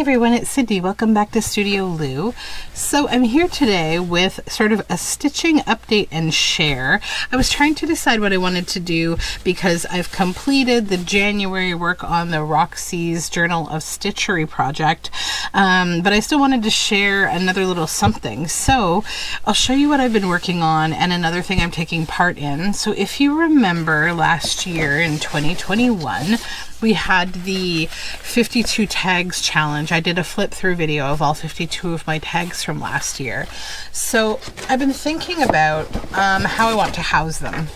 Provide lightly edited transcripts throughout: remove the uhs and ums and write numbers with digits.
everyone, it's Cindy. Welcome back to Studioloo. So I'm here today with sort of a stitching update and share. I was trying to decide what I wanted to do because I've completed the January work on the Roxy's Journal of Stitchery project, but I still wanted to share another little something. So I'll show you what I've been working on and another thing I'm taking part in. So if you remember last year in 2021, we had the 52 tags challenge. I did a flip through video of all 52 of my tags from last year. So I've been thinking about how I want to house them,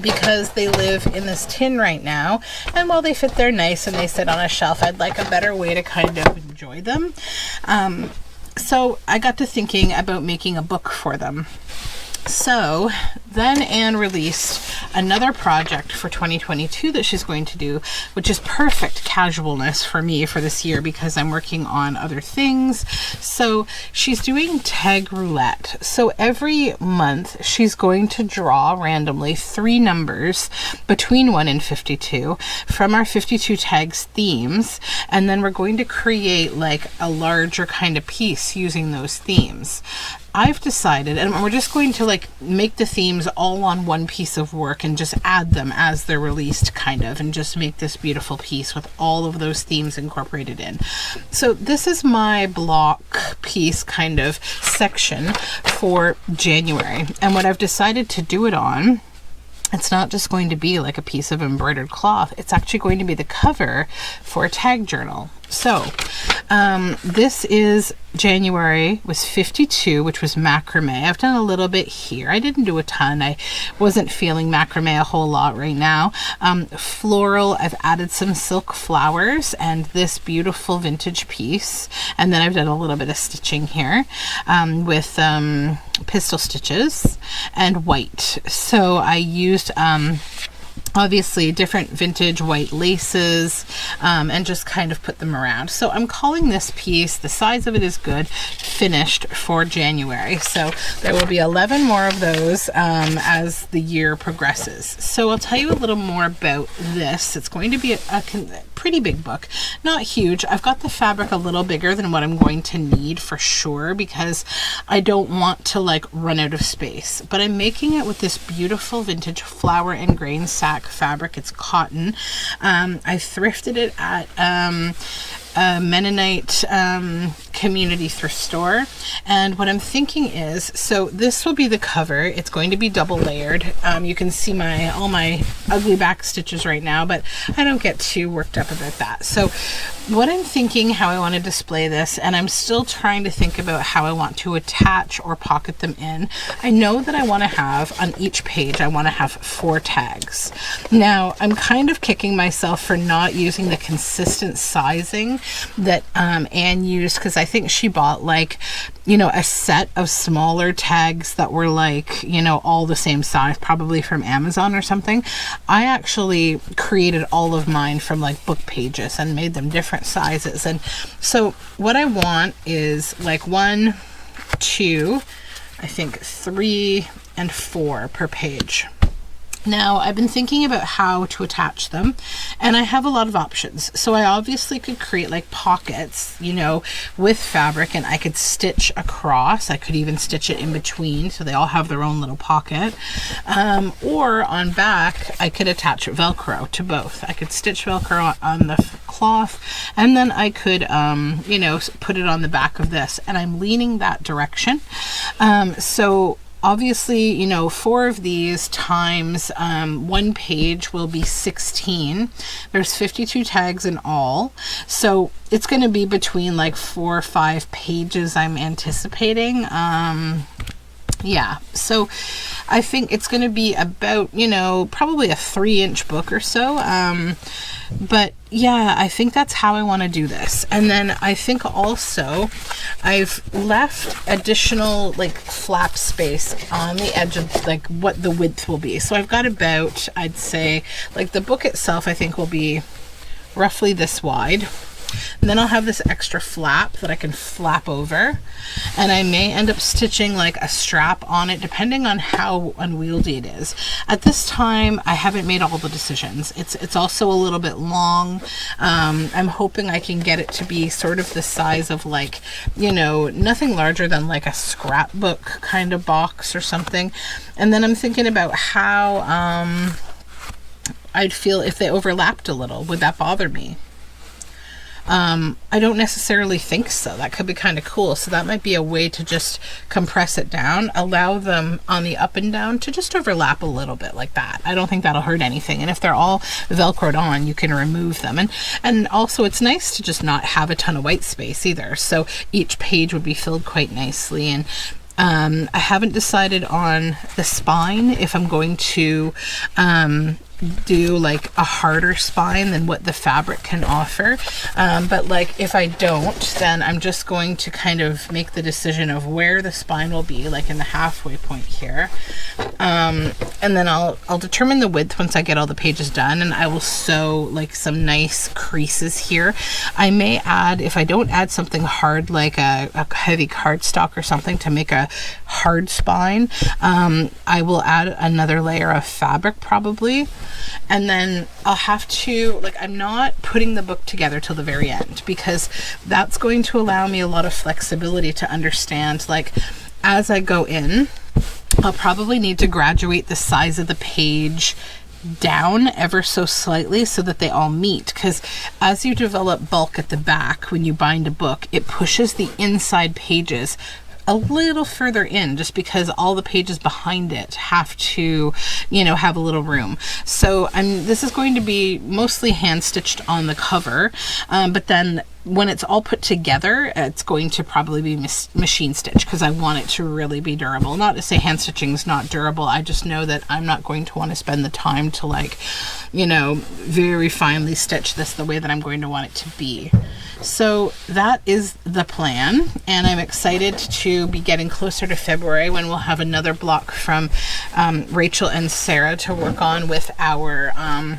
because they live in this tin right now, and while they fit there nice and they sit on a shelf, I'd like a better way to kind of enjoy them. So I got to thinking about making a book for them. So then Anne released another project for 2022 that she's going to do, which is perfect casualness for me for this year because I'm working on other things. So she's doing tag roulette. So every month she's going to draw randomly 3 numbers between 1 and 52 from our 52 tags themes, and then we're going to create like a larger kind of piece using those themes. I've decided, and we're just going to like make the themes all on one piece of work and just add them as they're released kind of, and just make this beautiful piece with all of those themes incorporated in. So this is my block piece kind of section for January. And what I've decided to do it on, it's not just going to be like a piece of embroidered cloth. It's actually going to be the cover for a tag journal. So this is January was 52, which was macrame. I've done a little bit here. I didn't do a ton. I wasn't feeling macrame a whole lot right now. Floral, I've added some silk flowers and this beautiful vintage piece. And then I've done a little bit of stitching here with pistol stitches and white. So I used obviously different vintage white laces and just kind of put them around. So I'm calling this piece, the size of it is good, finished for January. So there will be 11 more of those as the year progresses. So I'll tell you a little more about this. It's going to be a pretty big book, not huge. I've got the fabric a little bigger than what I'm going to need for sure, because I don't want to like run out of space, but I'm making it with this beautiful vintage flower and grain sack fabric. It's cotton. I thrifted it at a Mennonite community thrift store, and what I'm thinking is, so this will be the cover. It's going to be double layered. You can see all my ugly back stitches right now, but I don't get too worked up about that. So what I'm thinking, how I want to display this, and I'm still trying to think about how I want to attach or pocket them in. I know that I want to have on each page, I want to have 4 tags. Now I'm kind of kicking myself for not using the consistent sizing that Anne used, because I think she bought like, you know, a set of smaller tags that were like, you know, all the same size, probably from Amazon or something. I actually created all of mine from like book pages and made them different sizes. And so what I want is like 1, 2, I think 3 and 4 per page. Now, I've been thinking about how to attach them, and I have a lot of options. So I obviously could create like pockets, you know, with fabric, and I could stitch across. I could even stitch it in between, so they all have their own little pocket. Or on back, I could attach Velcro to both. I could stitch Velcro on the cloth, and then I could, you know, put it on the back of this, and I'm leaning that direction. So obviously, you know, 4 of these times 1 page will be 16. There's 52 tags in all. So it's going to be between like 4 or 5 pages I'm anticipating. Yeah, so I think it's going to be about, you know, probably a 3-inch book or so. But yeah, I think that's how I want to do this. And then I think also I've left additional like flap space on the edge of like what the width will be. So I've got about, I'd say, like the book itself I think will be roughly this wide. And then I'll have this extra flap that I can flap over, and I may end up stitching like a strap on it depending on how unwieldy it is. At this time I haven't made all the decisions. It's also a little bit long. I'm hoping I can get it to be sort of the size of, like, you know, nothing larger than like a scrapbook kind of box or something. And then I'm thinking about how I'd feel if they overlapped a little. Would that bother me? I don't necessarily think so. That could be kind of cool. So that might be a way to just compress it down, allow them on the up and down to just overlap a little bit like that. I don't think that'll hurt anything. And if they're all Velcroed on, you can remove them. And also it's nice to just not have a ton of white space either. So each page would be filled quite nicely. And I haven't decided on the spine, if I'm going to do like a harder spine than what the fabric can offer, but like if I don't, then I'm just going to kind of make the decision of where the spine will be, like in the halfway point here, and then I'll determine the width once I get all the pages done, and I will sew like some nice creases here. I may add, if I don't add something hard like a heavy cardstock or something to make a hard spine, I will add another layer of fabric probably. And then I'll have to, like, I'm not putting the book together till the very end, because that's going to allow me a lot of flexibility to understand, like, as I go in, I'll probably need to graduate the size of the page down ever so slightly so that they all meet, because as you develop bulk at the back when you bind a book, it pushes the inside pages a little further in, just because all the pages behind it have to, you know, have a little room. So this is going to be mostly hand stitched on the cover, but then when it's all put together, it's going to probably be machine stitch, because I want it to really be durable. Not to say hand stitching is not durable, I just know that I'm not going to want to spend the time to, like, you know, very finely stitch this the way that I'm going to want it to be. So that is the plan, and I'm excited to be getting closer to February when we'll have another block from Rachel and Sarah to work on with our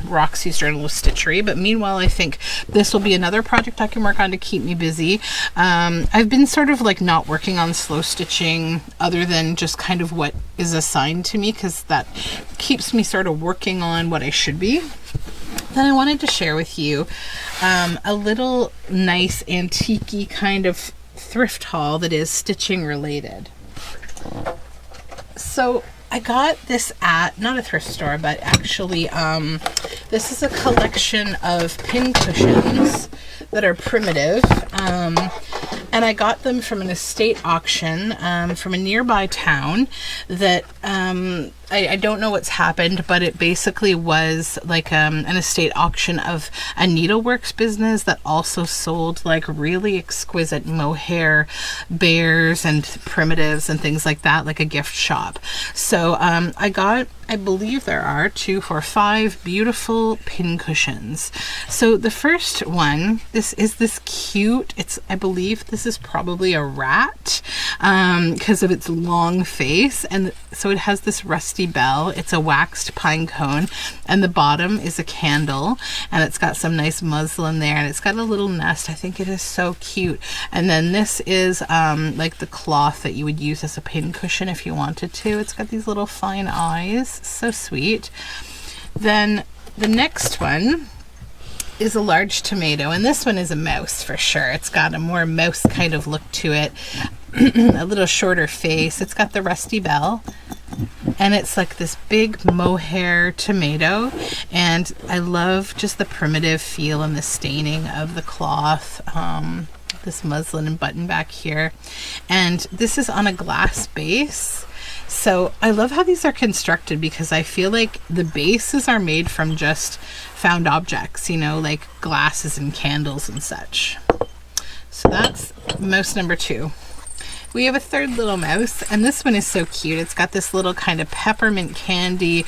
Roxy's Journal of Stitchery. But meanwhile, I think this will be another project I can work on to keep me busy. I've been sort of like not working on slow stitching other than just kind of what is assigned to me, because that keeps me sort of working on what I should be. Then I wanted to share with you a little nice antique-y kind of thrift haul that is stitching related. So I got this at, not a thrift store, but actually this is a collection of pin cushions that are primitive, and I got them from an estate auction from a nearby town that I don't know what's happened, but it basically was like an estate auction of a needleworks business that also sold like really exquisite mohair bears and primitives and things like that, like a gift shop. So I got, I believe there are 2, 4, 5 beautiful pin cushions. So the first one, this is this cute, I believe this is probably a rat because of its long face, and so it has this rusty bell. It's a waxed pine cone, and the bottom is a candle, and it's got some nice muslin there, and it's got a little nest. I think it is so cute. And then this is like the cloth that you would use as a pin cushion if you wanted to. It's got these little fine eyes, so sweet. Then the next one is a large tomato, and this one is a mouse for sure. It's got a more mouse kind of look to it. A little shorter face. It's got the rusty bell, and it's like this big mohair tomato, and I love just the primitive feel and the staining of the cloth, this muslin and button back here, and this is on a glass base. So I love how these are constructed, because I feel like the bases are made from just found objects, you know, like glasses and candles and such. So that's mouse number 2. We have a third little mouse, and this one is so cute. It's got this little kind of peppermint candy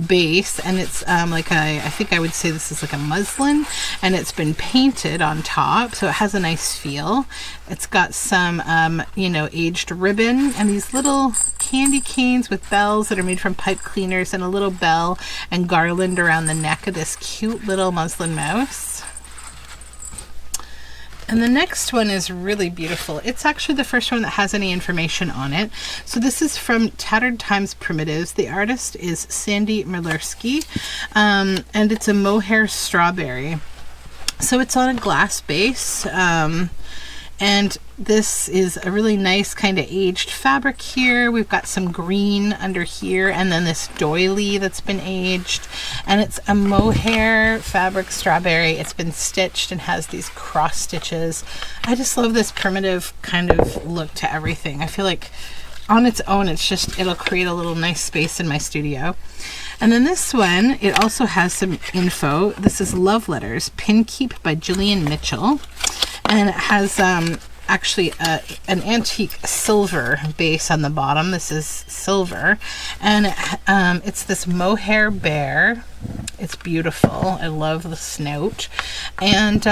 base, and it's like I think I would say this is like a muslin, and it's been painted on top, so it has a nice feel. It's got some you know, aged ribbon, and these little candy canes with bells that are made from pipe cleaners, and a little bell and garland around the neck of this cute little muslin mouse. And the next one is really beautiful. It's actually the first one that has any information on it. So this is from Tattered Times Primitives. The artist is Sandy Merlersky, and it's a mohair strawberry. So it's on a glass base, and this is a really nice kind of aged fabric here. We've got some green under here, and then this doily that's been aged, and it's a mohair fabric strawberry. It's been stitched and has these cross stitches. I just love this primitive kind of look to everything. I feel like on its own, it'll create a little nice space in my studio. And then this one, it also has some info. This is Love Letters, Pin Keep by Jillian Mitchell. And it has actually an antique silver base on the bottom. This is silver. And it's this mohair bear. It's beautiful. I love the snout. And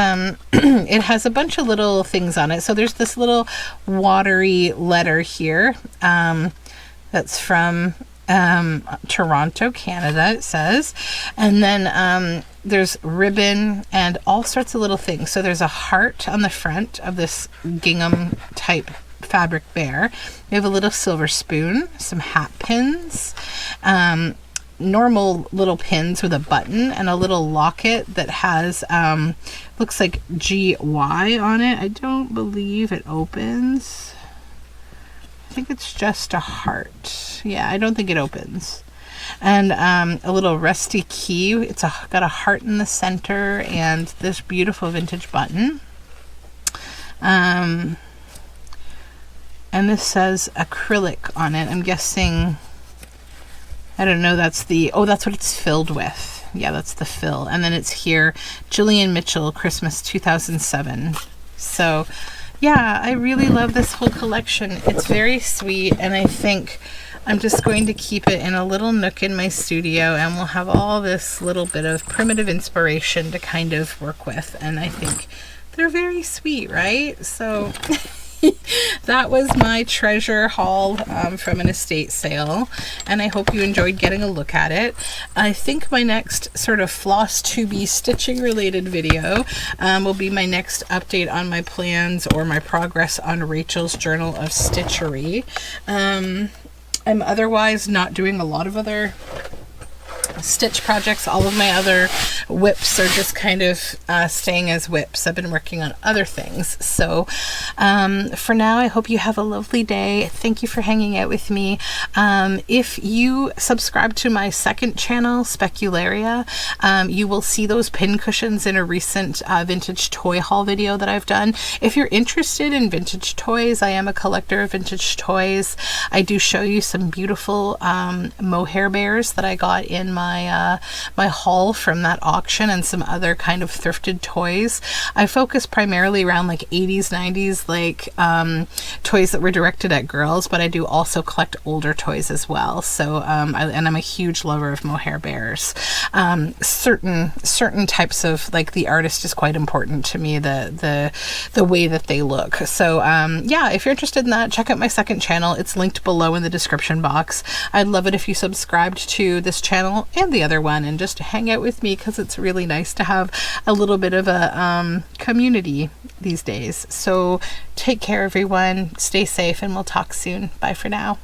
it has a bunch of little things on it. So there's this little watery letter here that's from Toronto, Canada, it says. And then there's ribbon and all sorts of little things. So there's a heart on the front of this gingham type fabric bear. We have a little silver spoon, some hat pins, normal little pins with a button, and a little locket that has looks like GY on it. I don't believe it opens. I think it's just a heart. Yeah, I don't think it opens. And a little rusty key. It's got a heart in the center and this beautiful vintage button. And this says acrylic on it. I'm guessing, I don't know, that's what it's filled with. Yeah, that's the fill. And then it's here, Jillian Mitchell, Christmas 2007. So yeah, I really love this whole collection. It's very sweet, and I think I'm just going to keep it in a little nook in my studio, and we'll have all this little bit of primitive inspiration to kind of work with. And I think they're very sweet, right? So that was my treasure haul from an estate sale, and I hope you enjoyed getting a look at it. I think my next sort of floss to be stitching related video will be my next update on my plans or my progress on Rachel's Journal of Stitchery. I'm otherwise not doing a lot of other stitch projects. All of my other whips are just kind of staying as whips. I've been working on other things. So for now, I hope you have a lovely day. Thank you for hanging out with me. If you subscribe to my second channel, Specularia, you will see those pin cushions in a recent vintage toy haul video that I've done. If you're interested in vintage toys, I am a collector of vintage toys. I do show you some beautiful mohair bears that I got in my my haul from that auction, and some other kind of thrifted toys. I focus primarily around like 80s, 90s, like toys that were directed at girls, but I do also collect older toys as well. So and I'm a huge lover of mohair bears. Certain types of, like, the artist is quite important to me, the way that they look. So yeah, if you're interested in that, check out my second channel. It's linked below in the description box. I'd love it if you subscribed to this channel and the other one and just hang out with me, because it's really nice to have a little bit of a community these days. So take care, everyone. Stay safe, and we'll talk soon. Bye for now.